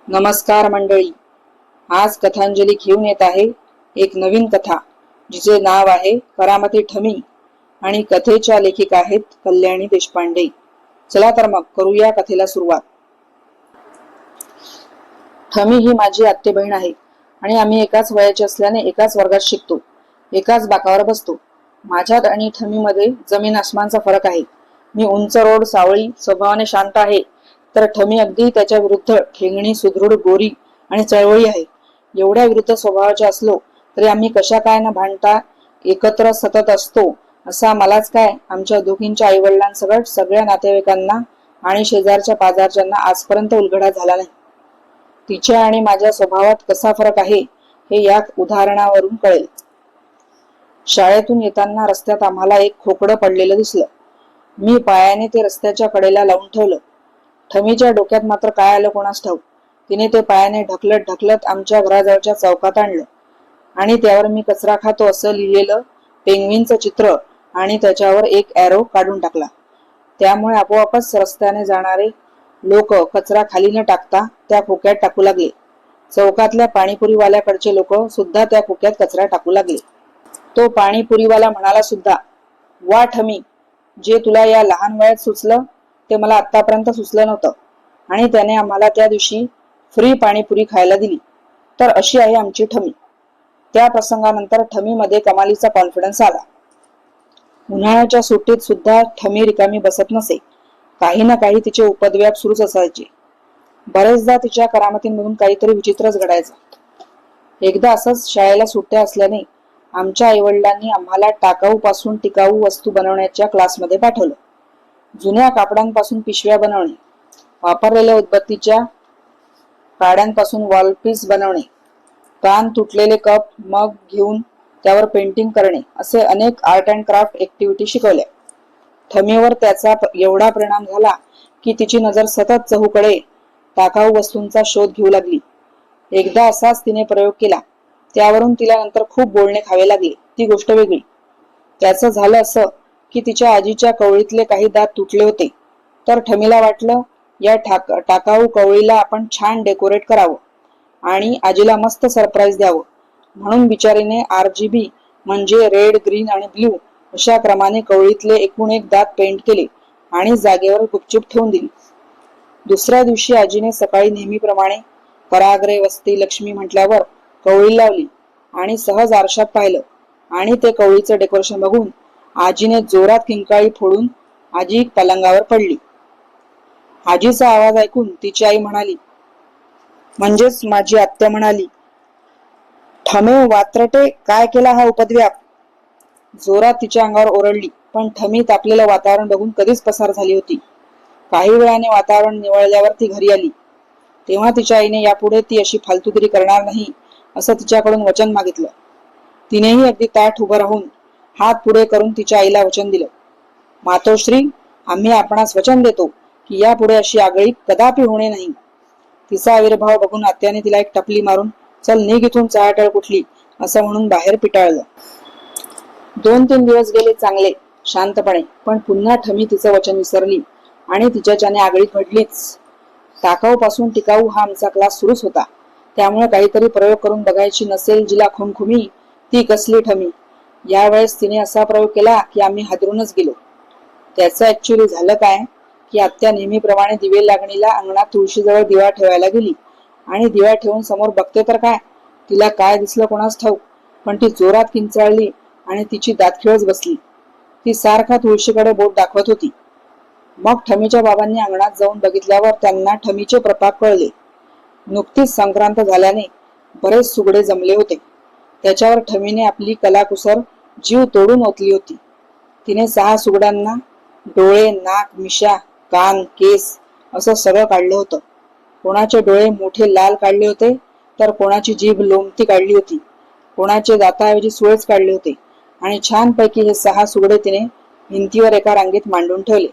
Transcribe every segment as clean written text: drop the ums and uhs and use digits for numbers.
नमस्कार मंडळी, आज कथांजली घेऊन येत आहे एक नवीन कथा जिचे नाव आहे करामती ठमी आणि कथेच्या लेखिका आहेत कल्याणी देशपांडे। चला तर मग करूया कथेला सुरुवात। ठमी ही माझी आत्ते बहीण आहे आणि आम्ही एकाच वयाचे असल्याने एकाच वर्गात शिकतो, एकाच बाकावर बसतो। माझ्यात आणि ठमी मध्ये जमीन आसमानचा फरक आहे। मी उंच रोड सावळी स्वभावाने शांत आहे, तर ठमी अगदी त्याच्या विरुद्ध ठेंगणी सुदृढ गोरी आणि चळवळी आहे। एवढ्या विरुद्ध स्वभावाचे असलो तरी आम्ही कशा काय न भांडता एकत्र सतत असतो असा मलाच काय आमच्या दोघींच्या आईवडिलांसकट सगळ्या नातेवाईकांना आणि शेजारच्या पाजारच्यांना आजपर्यंत उलगडा झाला नाही। तिच्या आणि माझ्या स्वभावात कसा फरक आहे हे या उदाहरणावरून कळेल। शाळेतून येताना रस्त्यात आम्हाला एक खोकडं पडलेलं दिसलं। मी पायाने ते रस्त्याच्या कडेला लावून ठेवलं। ठमीच्या डोक्यात मात्र काय आलं कोणास ठाऊक, तिने ते पायाने ढकलत ढकलत आमच्या घराजवळच्या चौकात आणलं आणि त्यावर मी कचरा खातो असं लिहिलेलं पेंग्विनचं चित्र आणि त्याच्यावर एक ॲरो काढून टाकला। त्यामुळे आपोआपच रस्त्याने जाणारे लोक कचरा खाली न टाकता त्या खोक्यात टाकू लागले। चौकातल्या पाणीपुरीवाल्याकडचे लोक सुद्धा त्या खोक्यात कचरा टाकू लागले। तो पाणीपुरीवाला म्हणाला सुद्धा, वा ठमी, जे तुला या लहान वयात सुचलं ते मला आतापर्यंत सुचलं नव्हतं। आणि त्याने आम्हाला त्या दिवशी फ्री पाणीपुरी खायला दिली। तर अशी आहे आमची ठमी। त्या प्रसंगानंतर ठमी मध्ये कमालीचा कॉन्फिडन्स आला। उन्हाळ्याच्या सुट्टीत सुद्धा ठमी रिकामी बसत नसे, काही ना काही तिचे उपद्व्याप सुरूच असायचे। बरेचदा तिच्या करामतींमधून काहीतरी विचित्रच घडायचं। एकदा असंच शाळेला सुट्ट्या असल्याने आमच्या आईवडिलांनी आम्हाला टाकाऊ पासून टिकाऊ वस्तू बनवण्याच्या क्लासमध्ये पाठवलं। जुन्या कापडांपासून पिशव्या बनवणे, वापरलेल्या उदबत्तीच्या काड्यांपासून वॉलपीस बनवणे, कान तुटलेले कप मग घेऊन त्यावर पेंटिंग करणे असे अनेक आर्ट अँड क्राफ्ट ऍक्टिव्हिटी शिकवल्या। ठमीवर त्याचा एवढा परिणाम झाला की तिची नजर सतत चहूकडे टाकाऊ वस्तूंचा शोध घेऊ लागली। एकदा असाच तिने प्रयोग केला, त्यावरून तिला नंतर खूप बोलणे खावे लागले। ती गोष्ट वेगळी। त्याचं झालं असं की तिच्या आजीच्या कवळीतले काही दात तुटले होते, तर ठमीला वाटलं या टाकाऊ कवळीला आपण छान डेकोरेट करावं आणि आजीला मस्त सरप्राईज द्यावं। म्हणून बिचारीने RGB म्हणजे रेड, ग्रीन आणि ब्ल्यू अशा क्रमाने कवळीतले एकूण एक दात पेंट केले आणि जागेवर गुपचूप ठेवून दिली। दुसऱ्या दिवशी आजीने सकाळी नेहमीप्रमाणे कराग्रे वसती लक्ष्मी म्हटल्यावर कवळी लावली आणि सहज आरशात पाहिलं आणि ते कवळीचं डेकोरेशन बघून आजीने जोरात किंकाळी फोडून आजी पलंगावर पडली। आजीचा आवाज ऐकून तिची आई म्हणाली, म्हणजेच माझी आत्या म्हणाली, ठमे वात्रटे, काय केला हा उपद्व्याप? जोरात तिच्या अंगावर ओरडली, पण ठमी तापलेलं वातावरण बघून कधीच पसार झाली होती। काही वेळाने वातावरण निवळल्यावर ती घरी आली, तेव्हा तिच्या आईने यापुढे ती अशी फालतूगिरी करणार नाही असं तिच्याकडून वचन मागितलं। तिनेही अगदी ताठ उभं राहून हात पुढे करून तिच्या आईला वचन दिलं, मातोश्री, आम्ही आपणास वचन देतो की यापुढे अशी आगळीक कदापि होणे नाही। तिचा आविर्भाव बघून आत्याने तिला एक टपली मारून, चल निघ इथून चहाटळ कुठली असं म्हणून बाहेर पिटाळलं। 2-3 दिवस गेले चांगले शांतपणे, पण पुन्हा ठमी तिचं वचन विसरली आणि तिच्याच्याने आगळीक घडलीच। टाकाऊ पासून टिकाऊ हा आमचा क्लास सुरूच होता, त्यामुळे काहीतरी प्रयोग करून बघायची नसेल जिला खुमखुमी ती कसली ठमी। यावेळेस तिने असा प्रयोग केला की आम्ही हादरूनच गेलो। त्याचं ऍक्च्युअली झालं काय की आत्या नेहमीप्रमाणे दिवे लागणीला अंगणात तुळशीजवळ दिवा ठेवायला गेली आणि दिवा ठेवून समोर बघते तर काय, तिला काय दिसलं कोणास ठाऊक, पण ती जोरात किंचाळली आणि तिची दातखिळच बसली। ती सारखा तुळशीकडे बोट दाखवत होती। मग ठमीच्या बाबांनी अंगणात जाऊन बघितल्यावर त्यांना ठमीचे प्रताप कळले। नुकतीच संक्रांत झाल्याने बरेच सुगडे जमले होते, त्याच्यावर ठमीने आपली कलाकुसर जीव तोडून ओतली होती। तिने 6 सुगड्यांना डोळे, नाक, मिशा, कान, केस असं सगळं काढलं होतं। कोणाचे डोळे मोठे लाल काढले होते, तर कोणाची जीभ लोंबती काढली होती, कोणाचे दाताऐवजी सुळेच काढले होते आणि छानपैकी हे 6 सुगडे तिने भिंतीवर एका रांगेत मांडून ठेवले।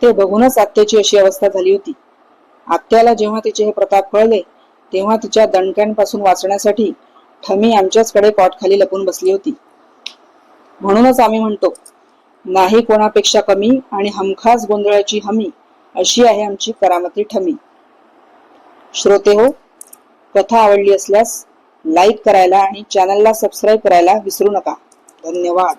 ते बघूनच आत्याची अशी अवस्था झाली होती। आत्याला जेव्हा तिचे हे प्रताप कळले तेव्हा तिच्या दणक्यांपासून वाचण्यासाठी ठमी आमच्याचकडे कॉटखाली लपून बसली होती। म्हणूनच आम्ही म्हणतो, नाही कोणापेक्षा कमी आणि हमखास गोंधळाची हमी, अशी आहे आमची करामती ठमी। श्रोते हो, कथा आवडली असल्यास लाईक करायला आणि चॅनलला सबस्क्राईब करायला विसरू नका. धन्यवाद.